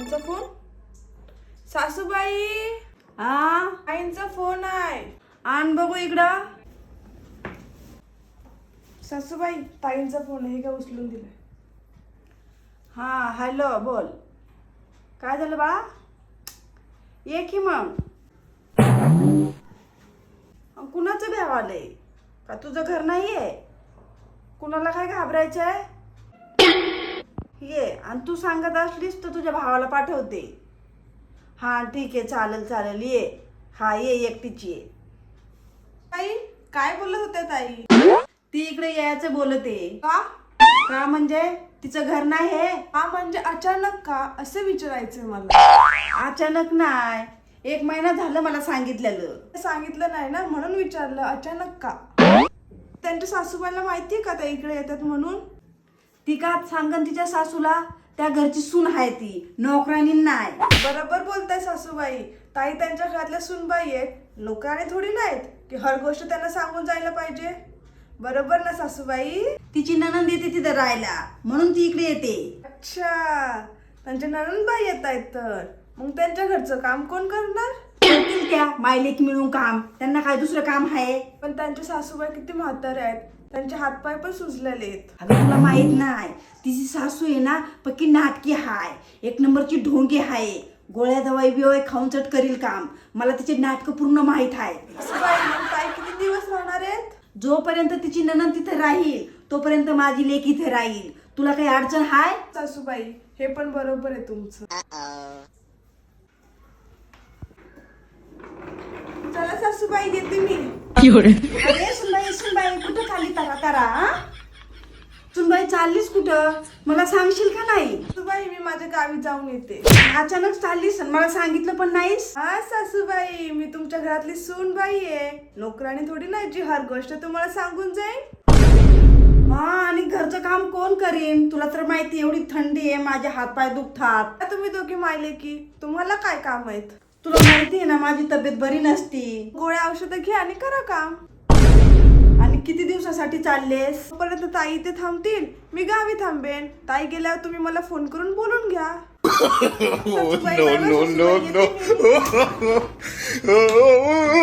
आईचा फोन. सासूबाई, हा आईंचा फोन आहे. आण बघू इकडं. सासूबाई, ताईंचा फोन आहे का, उचलून दिलाय. हा हॅलो, बोल. काय झालं बाळा? ये की मग. कुणाचं भ्याव आलंय का? तुझं घर नाहीये? कुणाला काय घाबरायचंय? ये, आणि तू सांगत असलीस तर तुझ्या भावाला पाठवते. हा ठीक आहे, चालेल चालेल, ये. हा ये, एकटीच ये. ताई, काय बोलत होत्या ताई? ती इकडे यायचं बोलते. का? का म्हणजे तिचं घर नाही हे? हा म्हणजे अचानक का असं विचारायचंय मला. अचानक नाही, 1 महिना झालं मला सांगितलेलं. सांगितलं नाही ना, म्हणून विचारलं अचानक का. त्यांच्या सासूबाईला माहितीये का त्या इकडे येतात म्हणून? ती का सांगन तिच्या सासूला? त्या घरची सून आहे ती, नोकरानी नाही. बरोबर बोलताय सासूबाई. ताई त्यांच्या घरातल्या सुनबाई आहेत, नोकराने थोडी नाहीत की हर गोष्ट त्यांना सांगून जायला पाहिजे. बरोबर ना सासूबाई? तिची नणंद येते तिथं राहायला, म्हणून ती इकडे येते. अच्छा, त्यांच्या नणंदबाई येत आहेत तर मग त्यांच्या घरचं काम कोण करणार? करतील त्या मायलेक मिळून काम, त्यांना काय दुसरं काम आहे? पण त्यांच्या सासूबाई किती म्हातारे आहेत, त्यांचे हातपाय पण सुजलेले आहेत. अगं तुला माहित नाही, तिची सासू आहे ना पक्की नाटकी हाय, 1 नंबरची ढोंगी हाय. गोळ्या दवाई बिवाई खाऊन चट करील काम. मला तिचे नाटक पूर्ण माहित आहे. सासूबाई, मग ताई किती दिवस राहणार आहेत? जोपर्यंत तिची नणंद तिथे राहील तोपर्यंत माझी लेक इथे राहील. तुला काही अडचण हाय? सासूबाई, हे पण बरोबर आहे तुमचं. चला सासूबाई, येते मी. अरे सुनबाई, सुनबाई कुठं खाली तारा तारा? सुनबाई चाललीस कुठं? मला सांगशील का नाही? सासूबाई, मी माझ्या गावी जाऊन येते. अचानक चाललीस आणि मला सांगितलं पण नाहीस? हा सासूबाई, मी तुमच्या घरातली सूनबाई आहे, नोकराने थोडी नाही जी हर गोष्ट तुम्हाला सांगून जाईल. हा, आणि घरचं काम कोण करीन? तुला तर माहिती एवढी थंडी आहे, माझे हातपाय दुखतात. तुम्ही दोघी मायले की तुम्हाला काय काम आहेत? तुला माहिती आहे ना माझी तब्येत बरी नसती. गोळ्या औषधं घ्या आणि करा काम. आणि किती दिवसासाठी चाललेस? तोपर्यंत ताई इथे थांबतील, मी गावी थांबेन. ताई गेल्यावर तुम्ही मला फोन करून बोलून घ्या. सासूबाई, no, बाय बाय, no, सासूबाई, no, येते मी. no.